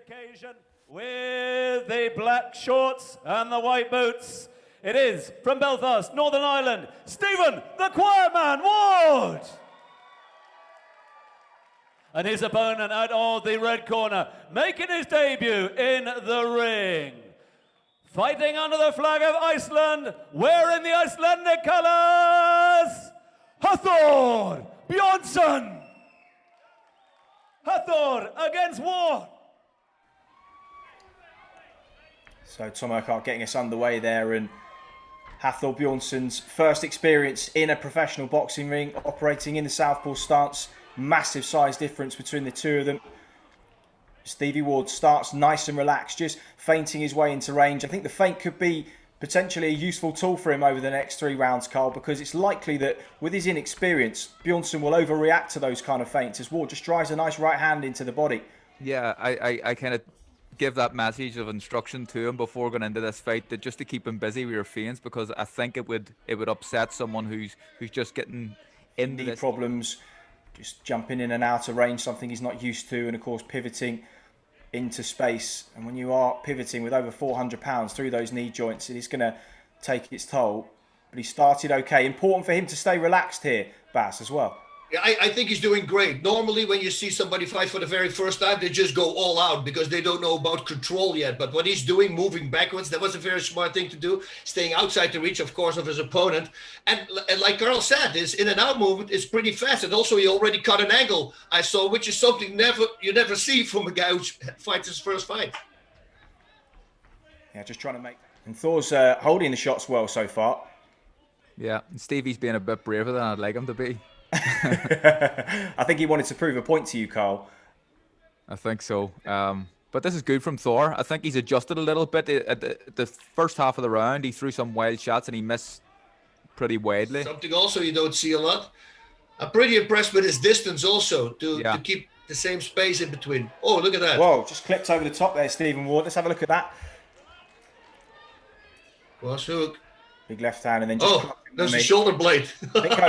occasion with the black shorts and the white boots. It is from Belfast, Northern Ireland, Stephen the Quiet Man Ward. And his opponent out of the red corner, making his debut in the ring. Fighting under the flag of Iceland, wearing the Icelandic colours, Thor Bjornsson. Thor against Ward. So Tom Urquhart getting us underway there, and Thor Bjornsson's first experience in a professional boxing ring, operating in the southpaw stance. Massive size difference between the two of them. Stevie Ward starts nice and relaxed, just feinting his way into range. I think the feint could be potentially a useful tool for him over the next 3 rounds, Carl, because it's likely that with his inexperience, Bjornsson will overreact to those kind of feints as Ward just drives a nice right hand into the body. Yeah, I kind of give that message of instruction to him before going into this fight, that just to keep him busy with your feints, because I think it would upset someone who's just getting into knee problems, just jumping in and out of range, something he's not used to, and of course pivoting into space. And when you are pivoting with over 400 pounds through those knee joints, it is going to take its toll. But he started okay. Important for him to stay relaxed here, Bass, as well. Yeah, I think he's doing great. Normally, when you see somebody fight for the very first time, they just go all out because they don't know about control yet. But what he's doing, moving backwards, that was a very smart thing to do. Staying outside the reach, of course, of his opponent. And like Carl said, his in and out movement is pretty fast. And also, he already cut an angle, I saw, which is something you never see from a guy who fights his first fight. Yeah, just trying to make... And Thor's holding the shots well so far. Yeah, and Stevie's being a bit braver than I'd like him to be. I think he wanted to prove a point to you, Carl. I think so. But this is good from Thor. I think he's adjusted a little bit. At the first half of the round, he threw some wild shots and he missed pretty widely. Something also you don't see a lot. I'm pretty impressed with his distance also, to keep the same space in between. Oh, look at that. Whoa, just clipped over the top there, Stephen Ward. Let's have a look at that. Cross hook. Big left hand, and then just... there's a shoulder blade. I think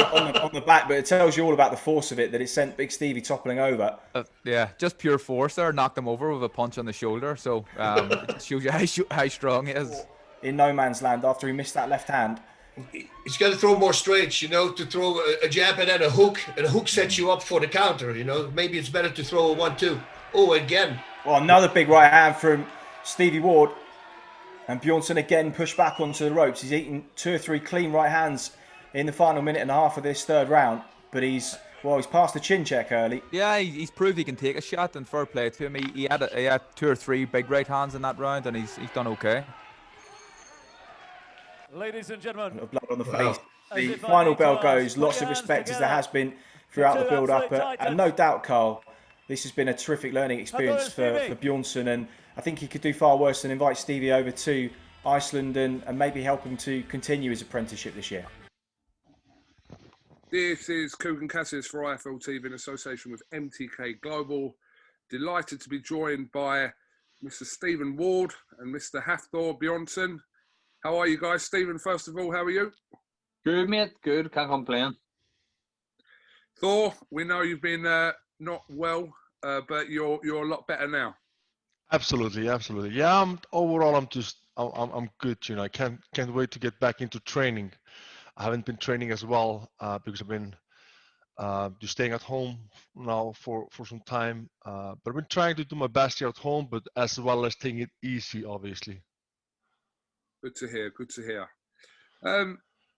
on the back, but it tells you all about the force of it, that it sent Big Stevie toppling over. Yeah, just pure force there. Knocked him over with a punch on the shoulder. So it shows you how strong he is. In no man's land after he missed that left hand. He's got to throw more straights, to throw a jab and then a hook. And a hook sets you up for the counter, Maybe it's better to throw a 1-2. Oh, again. Well, another big right hand from Stevie Ward. And Bjornsson again pushed back onto the ropes. He's eaten 2 or 3 clean right hands in the final minute and a half of this third round. But he's passed the chin check early. Yeah, he's proved he can take a shot, and fair play to him. He had 2 or 3 big right hands in that round, and he's done okay. Ladies and gentlemen. Blood on the face. The final bell goes. Lots of respect as there has been throughout the build-up. And no doubt, Carl, this has been a terrific learning experience for Bjornsson, and I think he could do far worse than invite Stevie over to Iceland and maybe help him to continue his apprenticeship this year. This is Kugan Cassis for IFL TV in association with MTK Global. Delighted to be joined by Mr. Stephen Ward and Mr. Thor Bjornsson. How are you guys? Stephen, first of all, how are you? Good, mate. Good. Can't complain. Thor, we know you've been not well, but you're a lot better now. Absolutely. Yeah, I'm good. I can't wait to get back into training. I haven't been training as well because I've been just staying at home now for some time. But I've been trying to do my best here at home, but as well as taking it easy, obviously. Good to hear.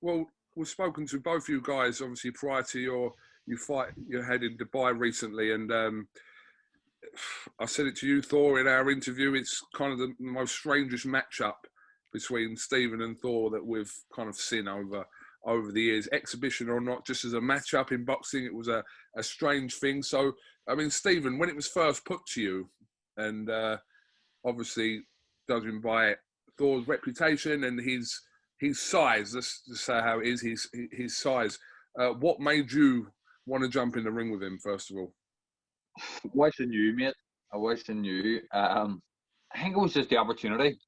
Well, we've spoken to both you guys obviously prior to your head in Dubai recently, and I said it to you, Thor, in our interview. It's kind of the most strangest matchup between Stephen and Thor that we've kind of seen over the years, exhibition or not. Just as a matchup in boxing, it was a strange thing. So, I mean, Stephen, when it was first put to you, and obviously judging by Thor's reputation and his size, let's just say how it is, his size, what made you want to jump in the ring with him, first of all? Wish I knew, mate. I wish I knew. I think it was just the opportunity.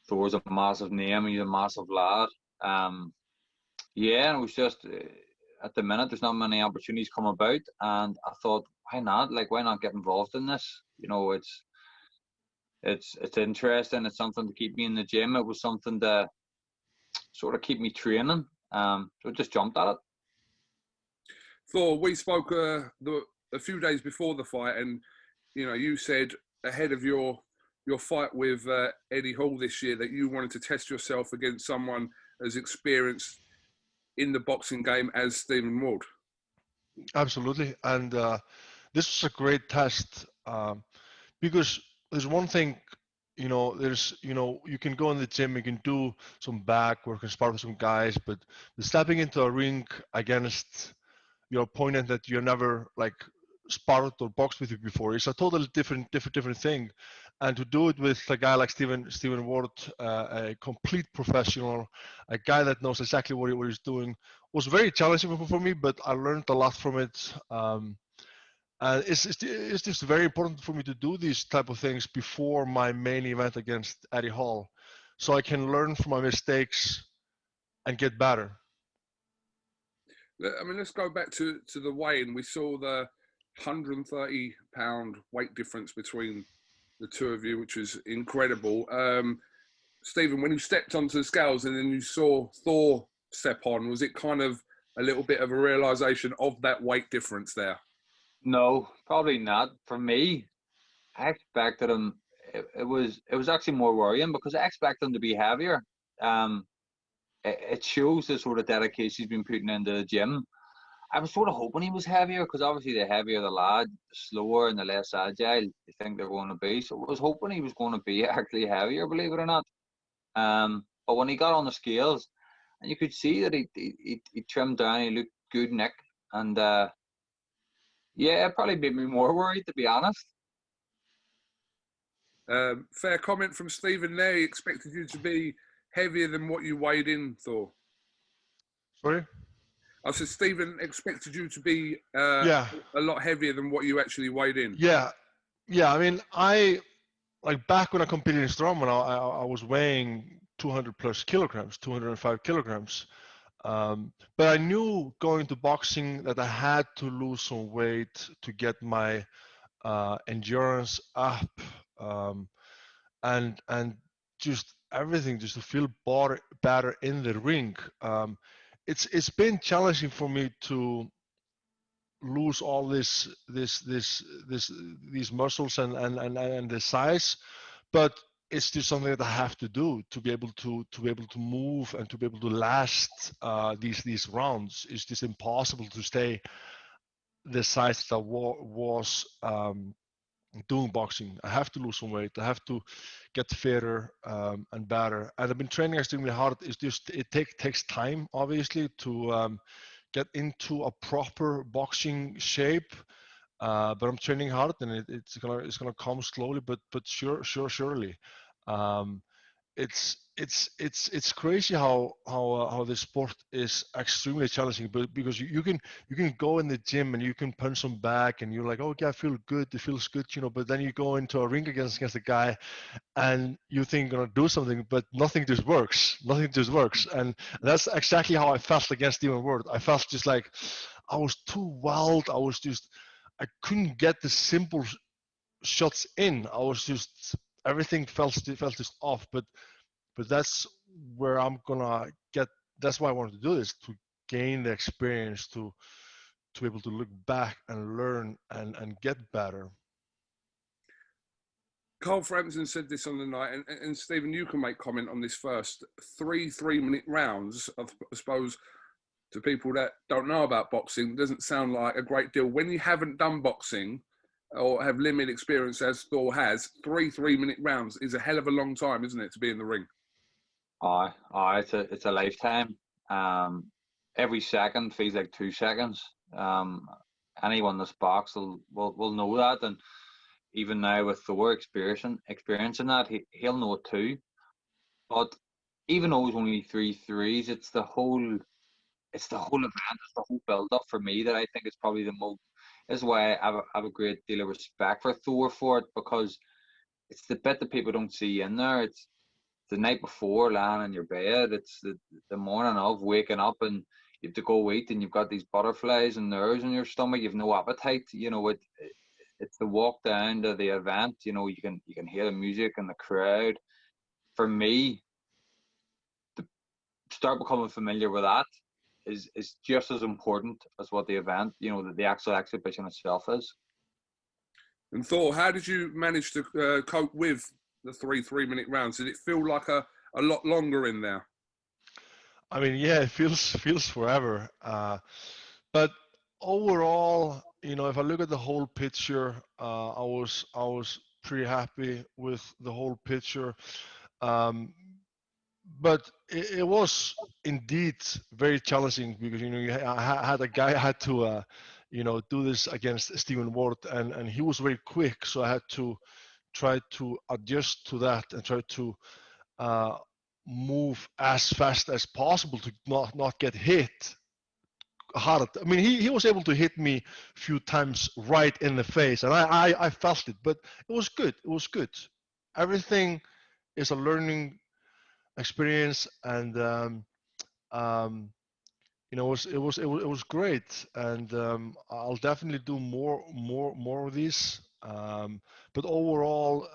Thor's a massive name. He's a massive lad. Yeah, and it was just at the minute there's not many opportunities come about, and I thought, why not? Like, why not get involved in this? You know, it's interesting. It's something to keep me in the gym. It was something to sort of keep me training. So I just jumped at it. Thor, we spoke a few days before the fight, and you said ahead of your fight with Eddie Hall this year that you wanted to test yourself against someone as experienced in the boxing game as Stephen Ward. Absolutely, and this was a great test because there's one thing, you can go in the gym, you can do some back work and spar with some guys, but stepping into a ring against your opponent that you never like sparred or boxed with you before is a totally different thing, and to do it with a guy like Stephen Ward, a complete professional, a guy that knows exactly what he's doing, was very challenging for me, but I learned a lot from it. And it's just very important for me to do these type of things before my main event against Eddie Hall, so I can learn from my mistakes and get better. I mean, let's go back to the weigh-in. We saw the 130-pound weight difference between the two of you, which was incredible. Stephen, when you stepped onto the scales and then you saw Thor step on, was it kind of a little bit of a realization of that weight difference there? No, probably not. For me, I expected him. It was actually more worrying because I expect him to be heavier. It shows the sort of dedication he's been putting into the gym. I was sort of hoping he was heavier because obviously the heavier the lad, the slower and the less agile you think they're going to be. So I was hoping he was going to be actually heavier, believe it or not. But when he got on the scales, and you could see that he trimmed down, he looked good, Nick, and yeah, it probably made me more worried, to be honest. Fair comment from Stephen there. He expected you to be heavier than what you weighed in, Thor. Sorry? I said Stephen expected you to be Yeah. a lot heavier than what you actually weighed in. Yeah. I mean, back when I competed in strongman, I was weighing 200 plus kilograms, 205 kilograms. But I knew going to boxing that I had to lose some weight to get my endurance up, and just everything, just to feel better in the ring. It's been challenging for me to lose all these muscles and the size, but it's just something that I have to do to be able to move and to be able to last these rounds. It's just impossible to stay the size that I was doing boxing. I have to lose some weight. I have to get fitter and better. And I've been training extremely hard. It's just it takes time, obviously, to get into a proper boxing shape. But I'm training hard, and it's gonna come slowly, but surely. It's crazy how this sport is extremely challenging, but because you can go in the gym and you can punch some back and you're like, oh yeah, I feel good, it feels good, but then you go into a ring against a guy and you think you're gonna do something, but nothing just works, and that's exactly how I felt against Stephen Ward. I felt just like I was too wild. I couldn't get the simple shots in. I was just everything felt just off, but that's where I'm gonna get. That's why I wanted to do this, to gain the experience, to be able to look back and learn and get better. Carl Frampton said this on the night, and Stephen, you can make comment on this first. 3-3-minute rounds, I suppose, to people that don't know about boxing, doesn't sound like a great deal. When you haven't done boxing or have limited experience, as Thor has, 3-3-minute rounds is a hell of a long time, isn't it, to be in the ring? It's a lifetime. Every second feels like 2 seconds. Anyone that's boxed will know that, and even now with Thor experiencing that, he'll know it too. But even though it's only 3-3s, it's the whole event, it's the whole build up for me that I think is probably the most. This is why I have a great deal of respect for Thor for it, because it's the bit that people don't see in there. It's the night before lying in your bed. It's the morning of waking up and you have to go eat and you've got these butterflies and nerves in your stomach, you've no appetite, you know, it's the walk down to the event, you know, you can hear the music and the crowd. For me, to start becoming familiar with that is just as important as what the event, you know, the actual exhibition itself is. And Thor, how did you manage to cope with the 3 3-minute rounds? Did it feel like a lot longer in there? I mean, yeah, it feels forever. But overall, you know, if I look at the whole picture, I was pretty happy with the whole picture. But it was indeed very challenging because, you know, I had a guy had to you know, do this against Stephen Ward, and he was very quick, so I had to try to adjust to that and try to move as fast as possible to not get hit hard. I mean, he was able to hit me a few times right in the face, and I felt it, but it was good. It was good. Everything is a learning experience, and you know, it was great, and I'll definitely do more of these. But overall,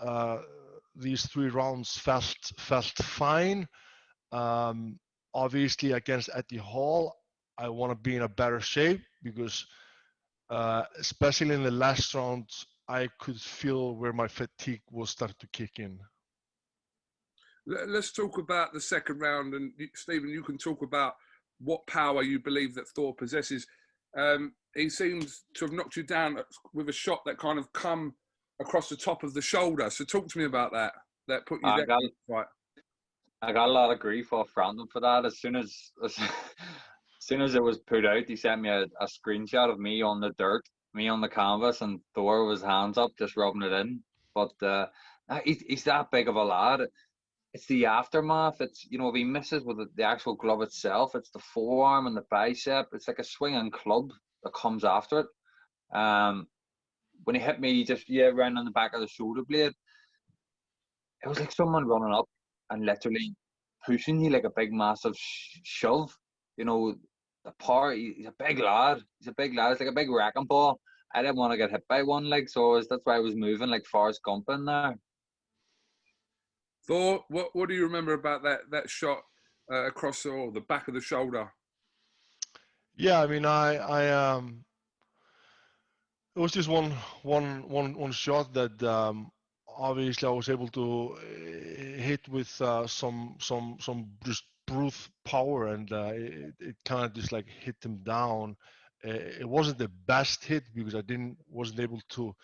these 3 rounds felt fine. Obviously, against Eddie Hall, I want to be in a better shape because, especially in the last round, I could feel where my fatigue was starting to kick in. Let's talk about the second round, and Stephen, you can talk about what power you believe that Thor possesses. He seems to have knocked you down with a shot that kind of come across the top of the shoulder. So talk to me about that. That put you down. Right. I got a lot of grief off Brandon for that. As soon as it was put out, he sent me a screenshot of me on the dirt, me on the canvas, and Thor with his hands up, just rubbing it in. But he's that big of a lad. It's the aftermath. It's, you know, if he misses with the actual glove itself, it's the forearm and the bicep. It's like a swinging club that comes after it. When he hit me, just round on the back of the shoulder blade, it was like someone running up and literally pushing you like a big massive shove. You know, the power. He's a big lad. It's like a big wrecking ball. I didn't want to get hit by one, like, so that's why I was moving like Forrest Gump in there. Thor, what do you remember about that shot across the back of the shoulder? Yeah, I mean, it was just one shot that obviously I was able to hit with some just brute power, and it kind of just like hit him down. It wasn't the best hit because I wasn't able to.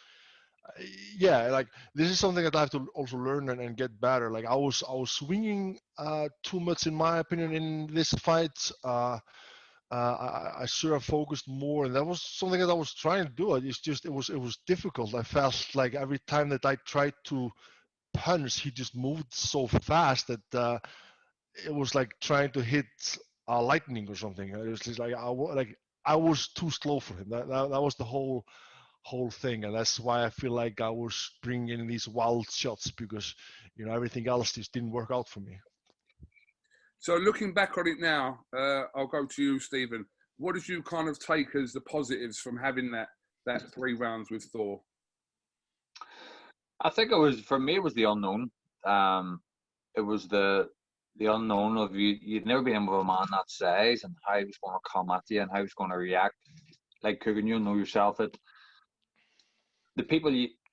Yeah, like this is something that I have to also learn and get better. Like I was swinging too much in my opinion in this fight. I should have focused more, and that was something that I was trying to do. It's just it was difficult. I felt like every time that I tried to punch, he just moved so fast that it was like trying to hit lightning or something. It was just like I was too slow for him. That was the whole thing, and that's why I feel like I was bringing in these wild shots because, you know, everything else just didn't work out for me. So looking back on it now, I'll go to you, Stephen. What did you kind of take as the positives from having that 3 rounds with Thor? I think for me, it was the unknown. It was the unknown of you'd never been in with a man that size and how he was going to come at you and how he was going to react. Like Coogan, you'll know yourself that the people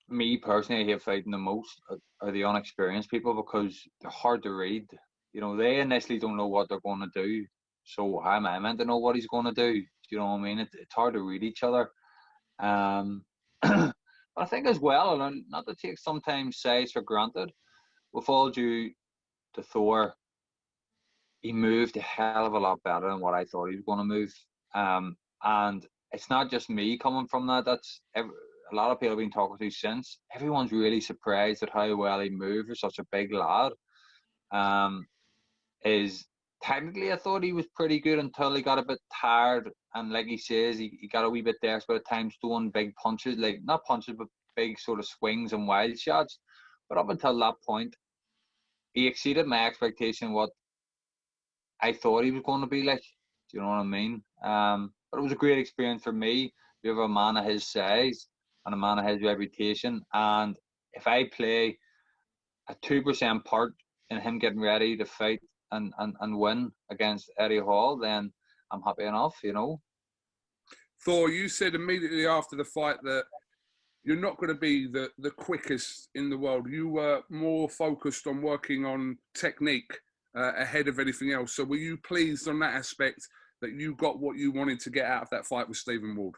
me personally I hate fighting the most are the unexperienced people because they're hard to read. You know, they initially don't know what they're going to do. So how am I meant to know what he's going to do? You know what I mean? It's hard to read each other. But I think as well, and not to take sometimes size for granted, with all due to Thor, he moved a hell of a lot better than what I thought he was going to move. And it's not just me coming from that. That's a lot of people I've been talking to since. Everyone's really surprised at how well he moved for such a big lad. Is technically I thought he was pretty good until he got a bit tired, and like he says, he got a wee bit desperate at times, throwing big punches, like not punches but big sort of swings and wild shots. But up until that point, he exceeded my expectation what I thought he was going to be like. Do you know what I mean? But it was a great experience for me. You have a man of his size and a man of his reputation, and if I play a 2% part in him getting ready to fight and win against Eddie Hall, then I'm happy enough, you know. Thor, you said immediately after the fight that you're not going to be the quickest in the world. You were more focused on working on technique ahead of anything else. So were you pleased on that aspect that you got what you wanted to get out of that fight with Stephen Ward?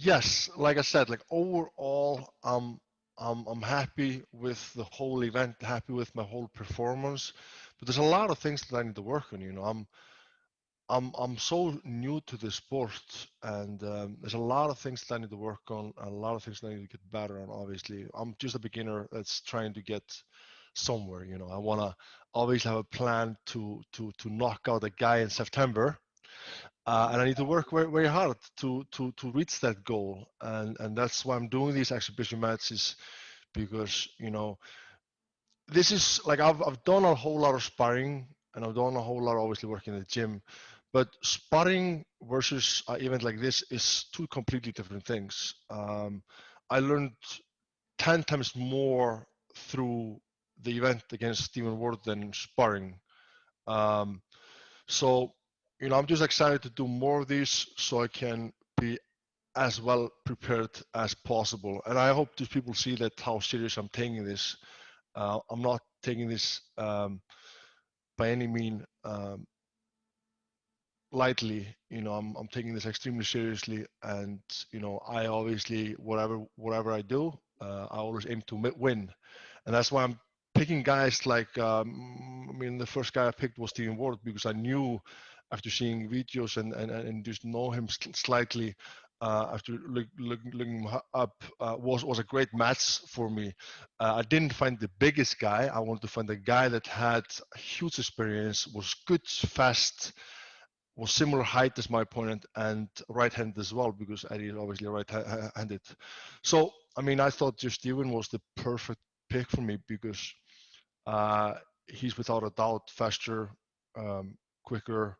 Yes, like I said, like overall, I'm happy with the whole event, happy with my whole performance. But there's a lot of things that I need to work on. You know, I'm so new to the sport, and there's a lot of things that I need to work on, a lot of things that I need to get better on. Obviously, I'm just a beginner that's trying to get somewhere. You know, I wanna obviously have a plan to knock out a guy in September. And I need to work very, very hard to reach that goal, and that's why I'm doing these exhibition matches, because you know this is like I've done a whole lot of sparring, and I've done a whole lot obviously working in the gym, but sparring versus an event like this is two completely different things. I learned 10 times more through the event against Stephen Ward than sparring. Um, so, you know, I'm just excited to do more of these so I can be as well prepared as possible. And I hope that people see that how serious I'm taking this. I'm not taking this by any mean lightly. You know, I'm taking this extremely seriously, and you know, I obviously whatever I do, I always aim to win, and that's why I'm picking guys like I mean, the first guy I picked was Stephen Ward, because I knew after seeing videos and just know him slightly, after looking him up, was a great match for me. I didn't find the biggest guy. I wanted to find a guy that had huge experience, was good, fast, was similar height as my opponent, and right-handed as well, because Eddie is obviously right-handed. So, I mean, I thought just Steven was the perfect pick for me, because he's without a doubt faster, quicker,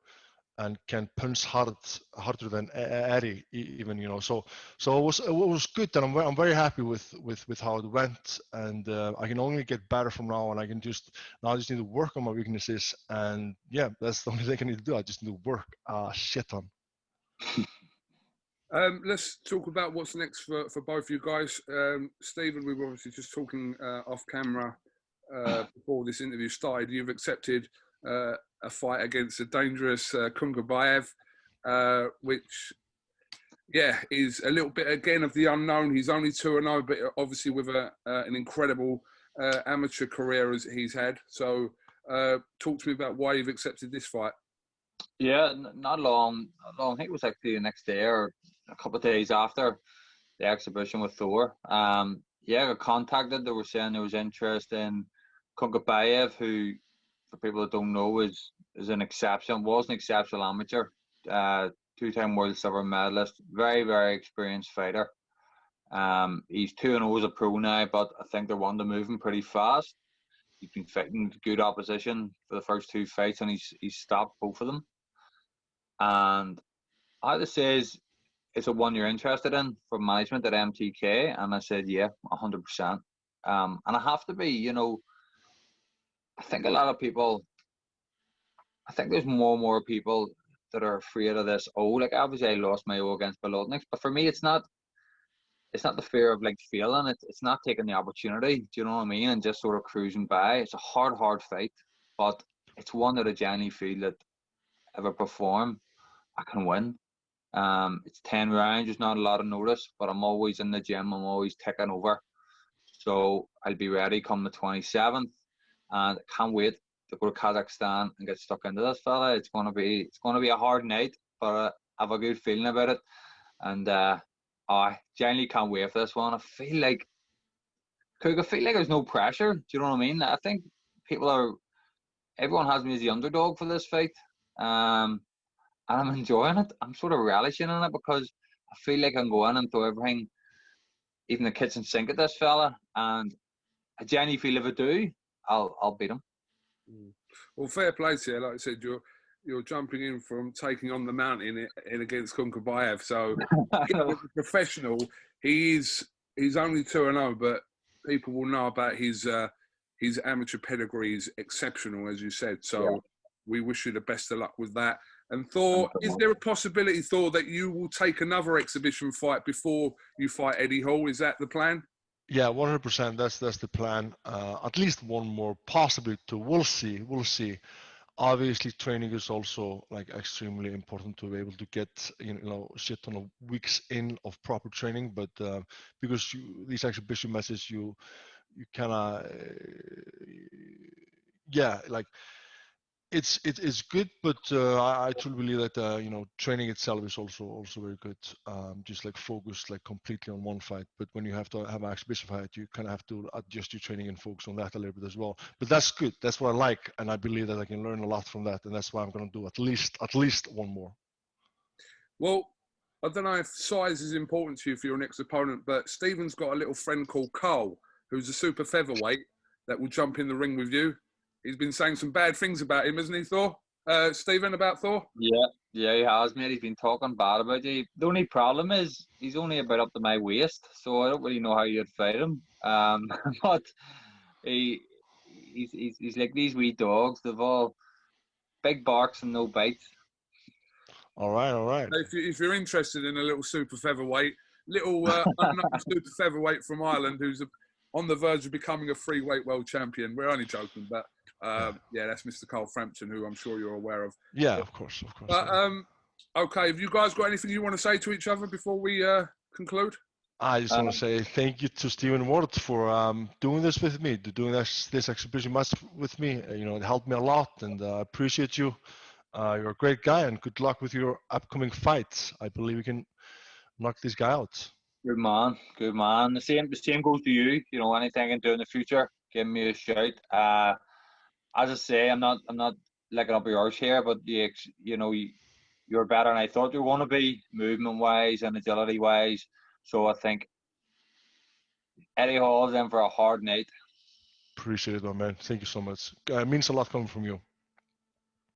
and can punch harder than Eddie even, you know. So it was good, and I'm very happy with how it went, and I can only get better from now on. I just need to work on my weaknesses, and yeah, that's the only thing I need to do. I just need to work shit on. Let's talk about what's next for both you guys. Stephen, we were obviously just talking off camera before this interview started. You've accepted a fight against a dangerous Kungabayev, which, yeah, is a little bit again of the unknown. He's only 2-0, but obviously with an incredible amateur career as he's had. So, talk to me about why you've accepted this fight. Yeah, not long. I think it was actually the next day or a couple of days after the exhibition with Thor. Yeah, I got contacted. They were saying there was interest in Kungabayev, who, for people that don't know, was an exceptional amateur, 2-time world silver medalist, very, very experienced fighter. He's 2-0 as a pro now, but I think they're wanting to move him pretty fast. He's been fighting good opposition for the first 2 fights, and he's stopped both of them. And I had to say, is a one you're interested in from management at MTK? And I said, yeah, 100%. And I have to be, you know, I think a lot of people, I think there's more and more people that are afraid of this. Oh, like obviously I lost my O against Bolotniks, but for me, it's not the fear of like failing. It's not taking the opportunity. Do you know what I mean? And just sort of cruising by. It's a hard fight, but it's one that I genuinely feel that if I perform, I can win. It's 10 rounds. There's not a lot of notice, but I'm always in the gym. I'm always taking over. So I'll be ready come the 27th, and I can't wait to go to Kazakhstan and get stuck into this fella. It's gonna be a hard night, but I have a good feeling about it, and I genuinely can't wait for this one. I feel like there's no pressure. Do you know what I mean? I think everyone has me as the underdog for this fight, and I'm enjoying it. I'm sort of relishing in it because I feel like I can go in and throw everything, even the kitchen sink at this fella, and I genuinely feel if I do, I'll beat him. Well, fair play to you. Like I said, you're jumping in from taking on the mountain in against Kunkabayev. So he's a professional. He's only 2-0, but people will know about his amateur pedigree is exceptional, as you said. So we wish you the best of luck with that. And Thor, is there a possibility, Thor, that you will take another exhibition fight before you fight Eddie Hall? Is that the plan? Yeah, 100%. That's the plan. At least one more, possibly two. We'll see. We'll see. Obviously, training is also like extremely important to be able to get shit ton of weeks in of proper training. But because these exhibition matches, you kind of like. It's good, but I truly believe that training itself is also very good. Just like focus like completely on one fight. But when you have to have an exhibition fight, you kind of have to adjust your training and focus on that a little bit as well. But that's good. That's what I like, and I believe that I can learn a lot from that, and that's why I'm going to do at least one more. Well, I don't know if size is important to you for your next opponent, but Stephen's got a little friend called Carl, who's a super featherweight that will jump in the ring with you. He's been saying some bad things about him, hasn't he, Thor? Stephen, about Thor? Yeah, he has, mate. He's been talking bad about you. The only problem is he's only about up to my waist, so I don't really know how you'd fight him. But he's like these wee dogs. They've all big barks and no bites. All right. If you're interested in a little super featherweight, unknown super featherweight from Ireland who's on the verge of becoming a free-weight world champion. We're only joking, but that's Mr. Carl Frampton, who I'm sure you're aware of. Yeah, of course. But, okay, have you guys got anything you want to say to each other before we conclude? I just want to say thank you to Stephen Ward for doing this with me, doing this exhibition match with me. It helped me a lot, and I appreciate you. You're a great guy, and good luck with your upcoming fights. I believe you can knock this guy out. Good man. The same goes to you. Anything I can do in the future, give me a shout. As I say, I'm not licking up your arse here, but you're better than I thought you were going to be, movement wise and agility wise. So I think Eddie Hall's in for a hard night. Appreciate it, my man. Thank you so much. It means a lot coming from you.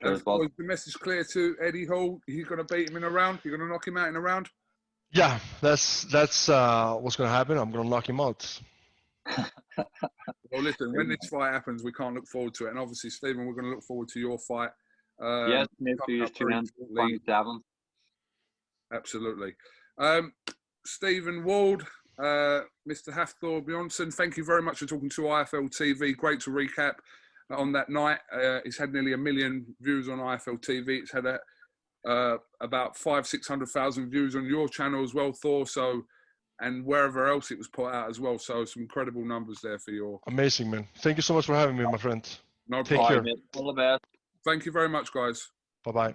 Is the message clear to Eddie Hall? You're going to beat him in a round? You're going to knock him out in a round? Yeah, that's what's going to happen. I'm going to knock him out. Well, listen, when this fight happens, we can't look forward to it. And obviously, Stephen, we're going to look forward to your fight. Yes, next year's 27th. Absolutely. Stephen Wald, Mr. Thor Bjornsson, thank you very much for talking to IFL TV. Great to recap on that night. It's had nearly 1 million views on IFL TV. It's had about 500,000-600,000 views on your channel as well, Thor. So, and wherever else it was put out as well. So some incredible numbers there for your... Amazing, man. Thank you so much for having me, my friend. No Take problem. care. All the best. Thank you very much, guys. Bye-bye.